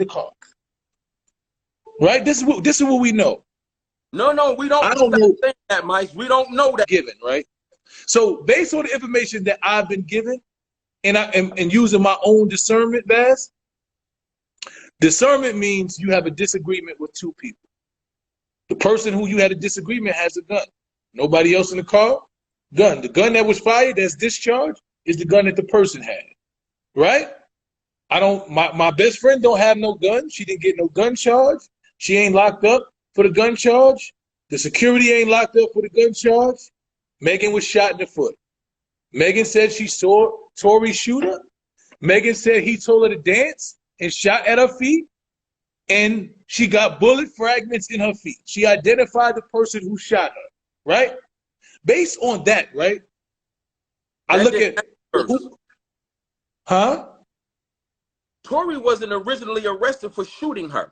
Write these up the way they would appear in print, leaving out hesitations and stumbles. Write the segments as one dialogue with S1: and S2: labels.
S1: the car. Right? This is what we know.
S2: No, we don't.
S1: I don't know
S2: that, Mike. We don't know that.
S1: Given, right? So based on the information that I've been given, and using my own discernment, Baz, discernment means you have a disagreement with two people. The person who you had a disagreement has a gun. Nobody else in the car, gun. The gun that was fired, that's discharged, is the gun that the person had. Right? My best friend don't have no gun. She didn't get no gun charge. She ain't locked up for the gun charge. The security ain't locked up for the gun charge. Megan was shot in the foot. Megan said she saw Tory shoot her. Megan said he told her to dance and shot at her feet. And she got bullet fragments in her feet. She identified the person who shot her, right? Based on that, right? I look at huh?
S2: Tory wasn't originally arrested for shooting her.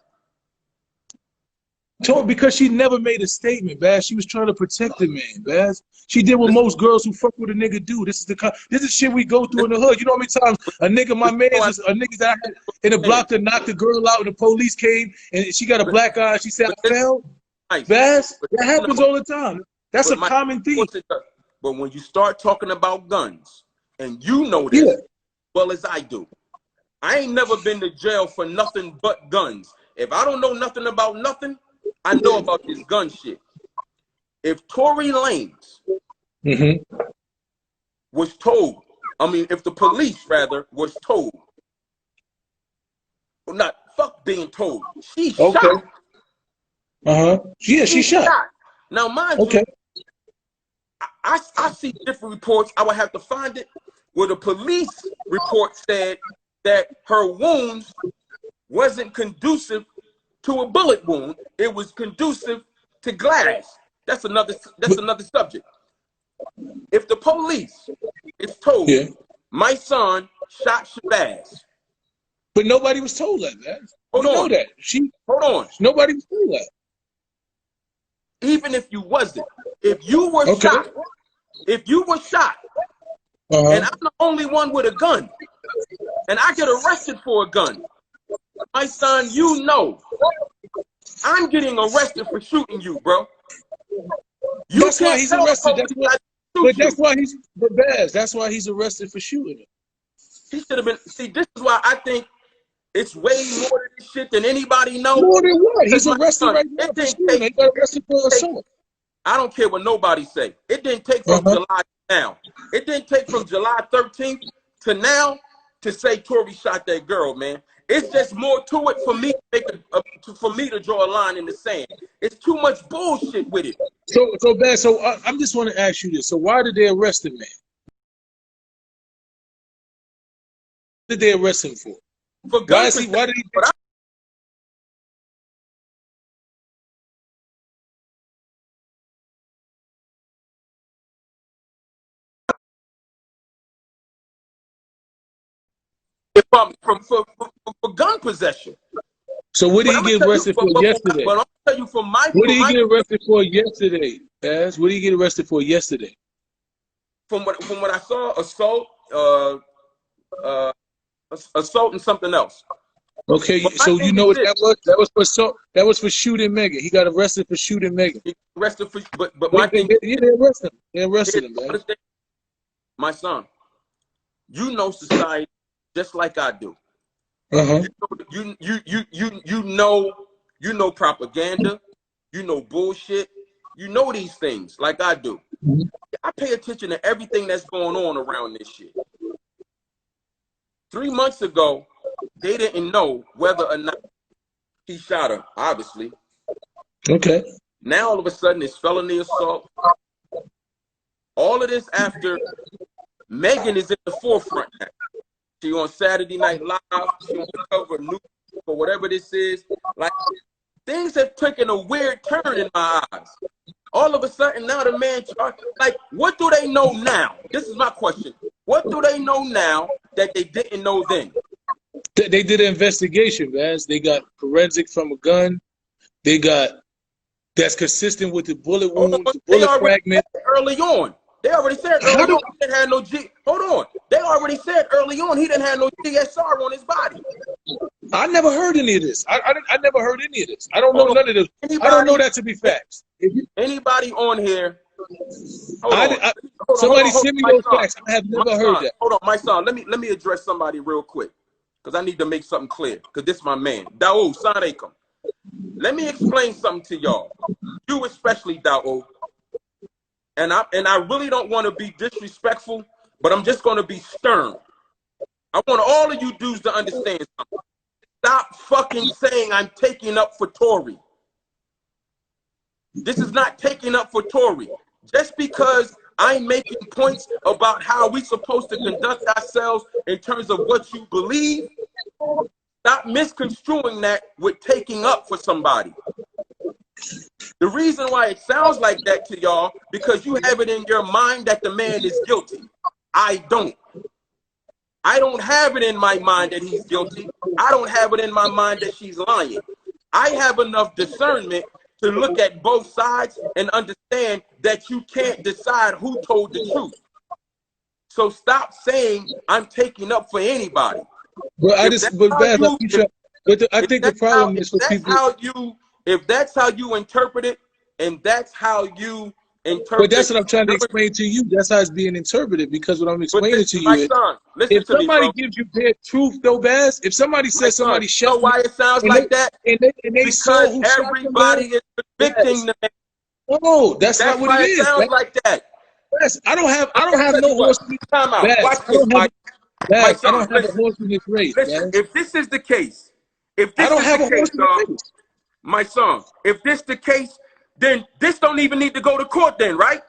S1: Because she never made a statement, Baz. She was trying to protect the man, Baz. She did what most girls who fuck with a nigga do. This is shit we go through in the hood. You know how many times a nigga, my man, a nigga that I had in the block that knocked the girl out and the police came and she got a black eye and she said, I fell. Baz, that happens all the time. That's a common thing.
S2: But when you start talking about guns, and you know this as well as I do, I ain't never been to jail for nothing but guns. If I don't know nothing about nothing, I know about this gun shit. If Tory Lanez was told, if the police rather was told, well, not fuck being told, she shot.
S1: Yeah, she shot.
S2: Now, mind you, I see different reports. I would have to find it where the police report said that her wounds wasn't conducive to a bullet wound. It was conducive to glass. That's another subject. If the police is told my son shot Shabazz,
S1: but nobody was told that, man.
S2: Hold on.
S1: Nobody was told that.
S2: Even if you wasn't, if you were shot, and I'm the only one with a gun, and I get arrested for a gun, my son, you know, I'm getting arrested for shooting you, bro.
S1: That's why he's arrested. That's why he's arrested for shooting him.
S2: He should have been. See, this is why I think it's way more to this shit than anybody knows.
S1: More than what? He's arrested right now for shooting. He got arrested for assault.
S2: I don't care what nobody say. It didn't take from July to now. It didn't take from July 13th to now to say Tory shot that girl, man. It's just more to it for me to draw a line in the sand. It's too much bullshit with it.
S1: So bad. So I'm just want to ask you this. So why did they arrest him, man? What did they arrest him for?
S2: For
S1: why did he?
S2: For gun possession.
S1: So what did he get arrested for yesterday?
S2: But I'll tell you from my
S1: what did he get arrested for yesterday, Baz? What did he get arrested for yesterday?
S2: From what I saw, assault and something else.
S1: Okay, so you know what that was? That was for assault. That was for shooting Megan. He got arrested for shooting Megan.
S2: He arrested for, but my thing.
S1: They arrested him. They arrested him, man.
S2: My son, you know society just like I do. You know propaganda, you know bullshit, you know these things like I do. I pay attention to everything that's going on around this shit. 3 months ago, they didn't know whether or not he shot her, obviously.
S1: Okay.
S2: Now all of a sudden it's felony assault. All of this after Megan is in the forefront now. She on Saturday Night Live. She on the cover of News or whatever this is. Like, things have taken a weird turn in my eyes. All of a sudden now the man charged. Like, what do they know now? This is my question. What do they know now that they didn't know then?
S1: They did an investigation, man. They got forensic from a gun. They got that's consistent with the bullet wound, the bullet fragment.
S2: Early on. They already said early on he didn't have no G. Hold on. They already said early on he didn't have no GSR on his body.
S1: I never heard any of this. I never heard any of this. I don't know none of this.
S2: Anybody,
S1: I don't know that to be facts.
S2: Anybody on here?
S1: Somebody send me those facts. I have never heard that.
S2: Hold on, my son. Let me address somebody real quick because I need to make something clear. Because this is my man, Dao Sanakum. Let me explain something to y'all. You especially, Dao. And I really don't want to be disrespectful, but I'm just going to be stern. I want all of you dudes to understand something. Stop fucking saying I'm taking up for Tory. This is not taking up for Tory. Just because I'm making points about how we're supposed to conduct ourselves in terms of what you believe, stop misconstruing that with taking up for somebody. The reason why it sounds like that to y'all, because you have it in your mind that the man is guilty. I don't. I don't have it in my mind that he's guilty. I don't have it in my mind that she's lying. I have enough discernment to look at both sides and understand that you can't decide who told the truth. So stop saying I'm taking up for anybody.
S1: But I think the problem is for people.
S2: If that's how you interpret it, and that's how you interpret.
S1: But that's what I'm trying to explain to you. That's how it's being interpreted. Because what I'm explaining to you is, if somebody gives you their truth, though, Baz, if somebody says somebody shot,
S2: you know why it sounds like that?
S1: And they
S2: because everybody is convicting the man.
S1: No, that's not what it is.
S2: It sounds like that.
S1: I don't have no horse in this race. I don't have a horse in this race.
S2: Listen, if this is the case, my son, if this the case, then this don't even need to go to court then, right?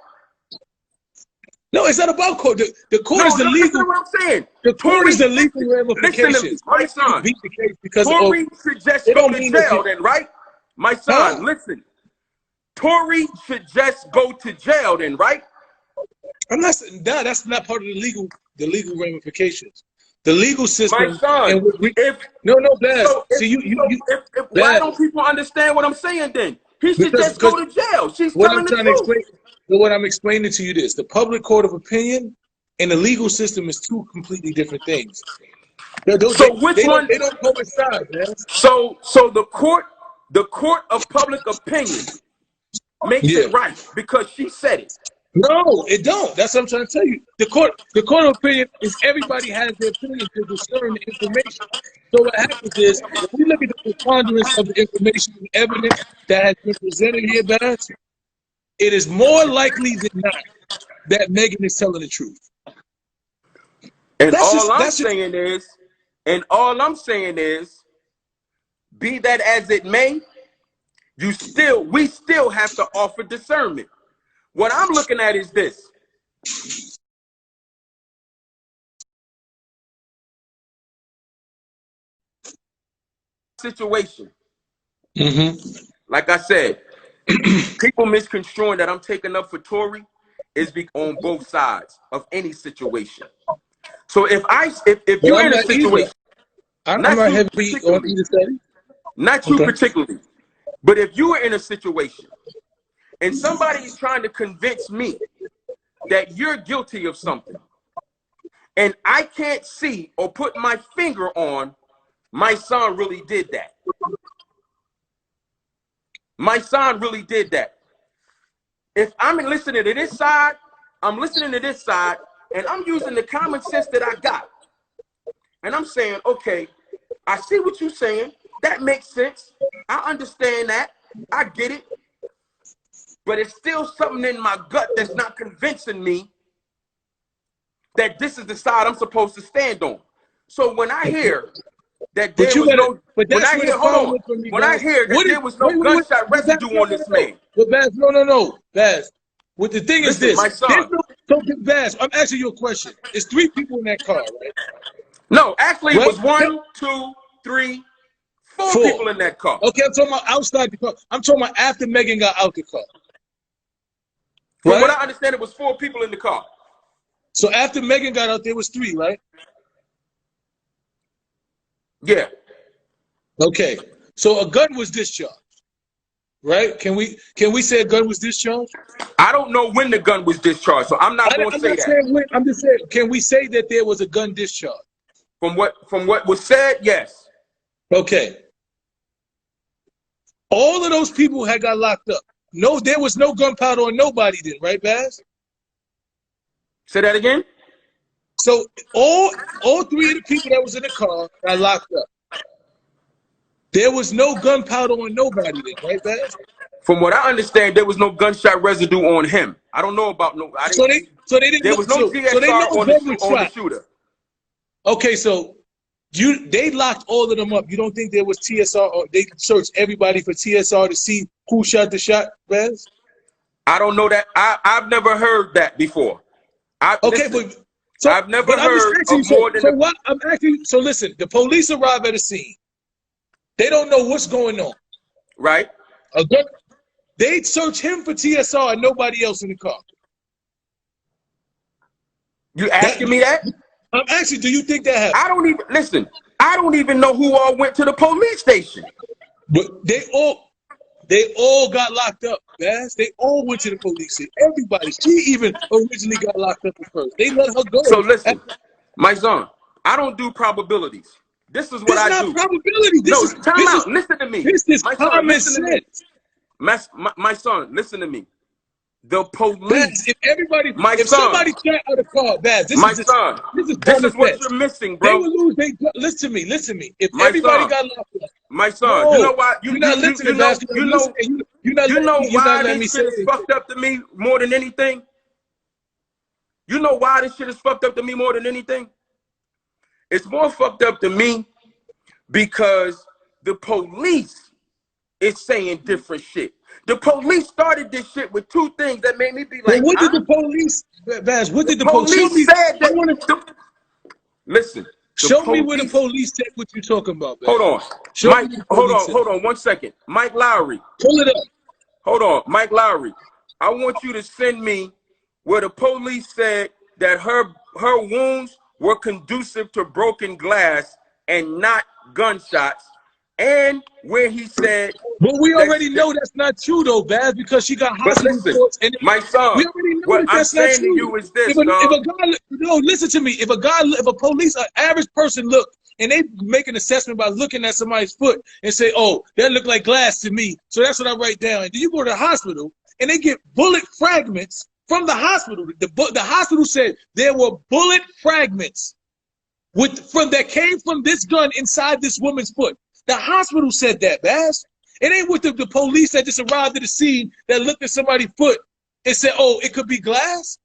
S1: No, it's not about court. The court is the legal.
S2: What I'm saying.
S1: The court is the legal ramifications.
S2: Listen to me, my son.
S1: Because
S2: Tory should just go to jail then, right? My son, listen. Tory should just go to jail then, right?
S1: I'm not saying that. That's not part of the legal ramifications. The legal system.
S2: My son,
S1: Baz.
S2: Why don't people understand what I'm saying then? He should just go to jail. She's telling the truth.
S1: What I'm explaining to you is the public court of opinion and the legal system is two completely different things.
S2: Which one?
S1: They don't coincide, man.
S2: So the court of public opinion makes it right because she said it.
S1: No, it don't. That's what I'm trying to tell you. The court of opinion is everybody has their opinion to discern the information. So what happens is, if we look at the preponderance of the information and evidence that has been presented here, Baz, it is more likely than not that Megan is telling the truth.
S2: And all I'm saying is, be that as it may, we still have to offer discernment. What I'm looking at is this. Situation. Like I said, people misconstruing that I'm taking up for Tory is on both sides of any situation. So if you're in a situation, not you particularly, but if you were in a situation and somebody is trying to convince me that you're guilty of something, and I can't see or put my finger on, my son really did that. My son really did that. If I'm listening to this side, I'm listening to this side, and I'm using the common sense that I got. And I'm saying, okay, I see what you're saying. That makes sense. I understand that. I get it. But it's still something in my gut that's not convincing me that this is the side I'm supposed to stand on. So when I hear that there was no, when I hear that there was no gunshot residue on this man.
S1: But Baz, no, Baz. What the thing is this,
S2: my son.
S1: Baz, I'm asking you a question. It's 3 people in that car, right?
S2: No, actually it was 1, 2, 3, 4 people in that car.
S1: Okay, I'm talking about outside the car. I'm talking about after Megan got out the car.
S2: From what I understand, it was 4 people in the car.
S1: So after Megan got out, there was 3, right?
S2: Yeah.
S1: Okay. So a gun was discharged. right? Can we say a gun was discharged?
S2: I don't know when the gun was discharged, so I'm not going to say that.
S1: When, I'm just saying, can we say that there was a gun discharge?
S2: From what was said, yes.
S1: Okay. All of those people had got locked up. No, there was no gunpowder on nobody then, right, Baz?
S2: Say that again?
S1: So all three of the people that was in the car got locked up. There was no gunpowder on nobody then, right, Baz?
S2: From what I understand, there was no gunshot residue on him. I don't know about no.
S1: So they didn't.
S2: There was no TSR on the shooter.
S1: Okay, so they locked all of them up. You don't think there was TSR, or they searched everybody for TSR to see who shot the shot, Baz?
S2: I don't know that. I've never heard that before. I've never heard of more than.
S1: So listen, the police arrive at a scene. They don't know what's going on.
S2: Right.
S1: They search him for TSR and nobody else in the car.
S2: You asking me that?
S1: I'm asking, do you think that happened?
S2: I don't even know who all went to the police station.
S1: But they all got locked up, Baz. They all went to the police station. Everybody. She even originally got locked up at first. They let her go.
S2: So listen, Mysonne, I don't do probabilities. This is what I do.
S1: This is not probability.
S2: Time out. Listen to me.
S1: This is common sense.
S2: Mysonne, listen to me. The police.
S1: Baz, if somebody shot out of the car, Baz, this is what
S2: you're missing, bro.
S1: They would lose. Listen to me. If everybody got locked up,
S2: Mysonne, you know why? You're not listening. You know why this shit is fucked up to me more than anything. You know why this shit is fucked up to me more than anything. It's more fucked up to me because the police is saying different shit. The police started this shit with two things that made me be like,
S1: what did the police, Baz? What did the
S2: police said? Listen.
S1: Show me where the police said what you're talking about, Baz.
S2: Hold on. Hold on 1 second. Mike Lowry.
S1: Pull it up.
S2: Hold on. Mike Lowry. I want you to send me where the police said that her wounds were conducive to broken glass and not gunshots, and where he said.
S1: But we already know that's not true, though, Baz, because she got hospital reports.
S2: My son,
S1: we already know
S2: what
S1: that's
S2: I'm
S1: not
S2: saying
S1: true.
S2: to you is this,
S1: listen to me. If a police, an average person look, and they make an assessment by looking at somebody's foot and say, oh, that looked like glass to me, so that's what I write down. And then you go to the hospital, and they get bullet fragments from the hospital. The hospital said there were bullet fragments that came from this gun inside this woman's foot. The hospital said that, Baz. It ain't with the police that just arrived at the scene that looked at somebody's foot and said, oh, it could be glass.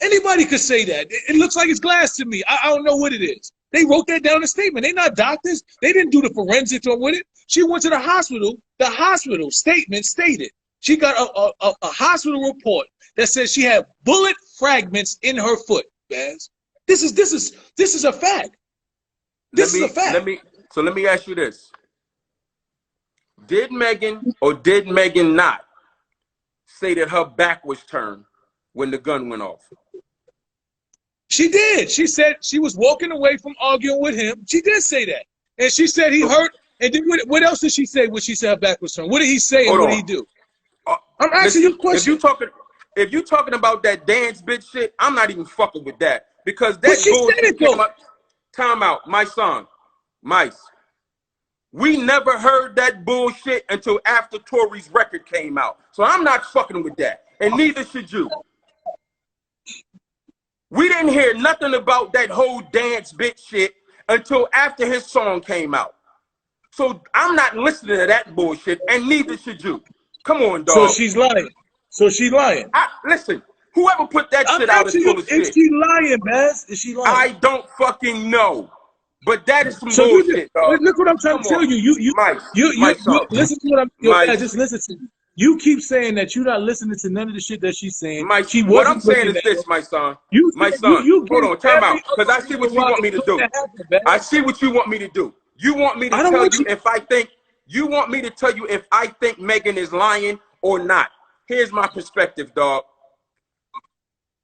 S1: Anybody could say that. It looks like it's glass to me. I don't know what it is. They wrote that down in a statement. They're not doctors. They didn't do the forensics on with it. She went to the hospital. The hospital statement stated she got a hospital report that says she had bullet fragments in her foot, Baz. This is a fact. This is a fact.
S2: Let me ask you this. Did Megan or did Megan not say that her back was turned when the gun went off?
S1: She did. She said she was walking away from arguing with him. She did say that. And she said he hurt. And then what else did she say when she said her back was turned? What did he say and what did he do? I'm asking you a question.
S2: If you talking about that dance bitch shit, I'm not even fucking with that. Because that bullshit came up. Time out, my son, Mice. We never heard that bullshit until after Tory's record came out. So I'm not fucking with that. And neither should you. We didn't hear nothing about that whole dance bitch shit until after his song came out. So I'm not listening to that bullshit, and neither should you. Come on, dog.
S1: So she's lying.
S2: Listen, whoever put that shit out is full of shit.
S1: Is she lying, Baz? Is she lying?
S2: I don't fucking know. But that is some bullshit, dog.
S1: Look what I'm trying to tell you. You listen to what I'm just listen to me. You keep saying that you're not listening to none of the shit that she's saying.
S2: What I'm saying is this, my son. Hold on, time out. Because I see what you want me to do. I see what you want me to do. You want me to tell you if I think Megan is lying or not. Here's my perspective, dog.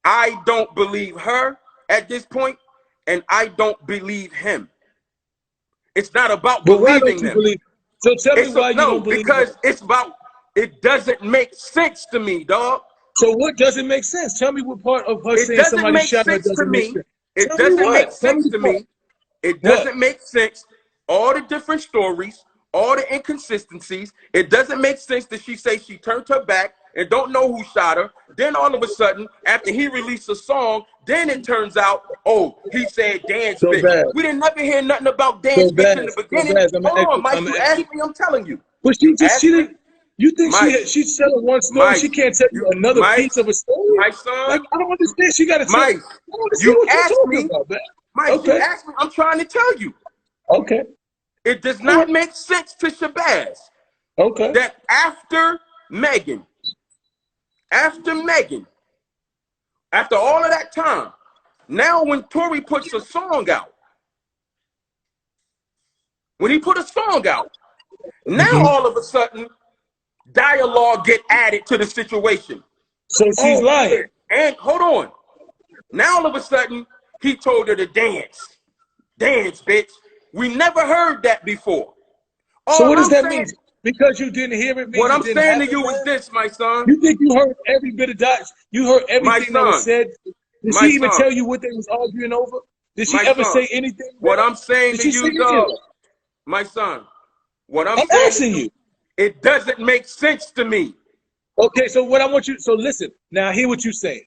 S2: I don't believe her at this point, and I don't believe him. It's not about believing them.
S1: So tell me why you don't believe
S2: because it's about It doesn't make sense to me, dog.
S1: So what doesn't make sense? Tell me what part of her saying somebody shot her doesn't make sense.
S2: It
S1: Tell me
S2: doesn't make
S1: what. Tell me
S2: sense to
S1: what.
S2: me. It
S1: What?
S2: doesn't make sense. All the different stories, all the inconsistencies. It doesn't make sense that she say she turned her back and don't know who shot her. Then all of a sudden, after he released a song, then it turns out, oh, he said dance
S1: So
S2: bitch.
S1: bad.
S2: We didn't never hear nothing about dance
S1: So
S2: bitch
S1: bad.
S2: in the
S1: So
S2: beginning.
S1: bad.
S2: Hold on, Mike. You asked me, I'm telling you.
S1: But
S2: You asked
S1: she
S2: me,
S1: didn't. You think
S2: Mike,
S1: she's telling one story?
S2: Mike,
S1: She can't tell you another
S2: Mike,
S1: piece of a story.
S2: my
S1: Like
S2: son,
S1: I don't understand. She got to tell.
S2: Mike,
S1: I don't understand
S2: you
S1: what you're
S2: asked
S1: talking
S2: me,
S1: about, man.
S2: Mike, you
S1: Okay.
S2: asked me, I'm trying to tell you.
S1: Okay.
S2: It does not make sense to Shabazz
S1: Okay.
S2: that after Megan, after all of that time, now when Tory puts a song out, when he put a song out, now all of a sudden, dialogue get added to the situation.
S1: So she's lying.
S2: And hold on. Now all of a sudden, he told her to dance. Dance, bitch. We never heard that before.
S1: So what does that mean? Because you didn't hear it.
S2: What I'm saying to you is this, my son.
S1: You think you heard every bit of that? You heard everything that was said? Did she even tell you what they was arguing over? Did she ever say anything?
S2: What I'm saying to you, dog, my son, what I'm saying
S1: asking you,
S2: it doesn't make sense to me.
S1: Okay, so what I want you, so listen, now hear what you're saying.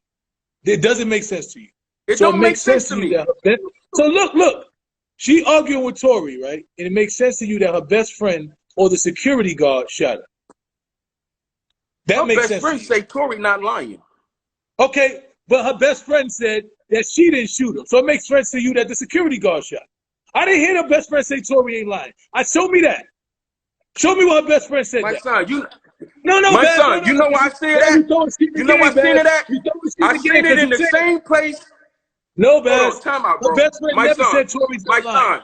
S1: It doesn't make sense to you.
S2: It
S1: so
S2: don't
S1: it makes
S2: make sense
S1: to
S2: to
S1: you
S2: me.
S1: that, so look, she arguing with Tory, right? And it makes sense to you that her best friend or the security guard shot her. That makes sense.
S2: Her best friend say Tory not lying.
S1: Okay, but her best friend said that she didn't shoot him. So it makes sense to you that the security guard shot. I didn't hear her best friend say Tory ain't lying. Show me that. Show me what her best friend said.
S2: My son, you.
S1: No,
S2: my son, you know why I see it at? You know why I seen it at? I seen it in the same place.
S1: No, Baz.
S2: Hold on, time out, bro.
S1: Her best friend never said Tory's
S2: not lying.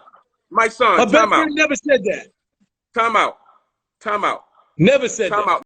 S2: My son,
S1: her best friend never said that.
S2: Time out.
S1: Never said that.
S2: Time out.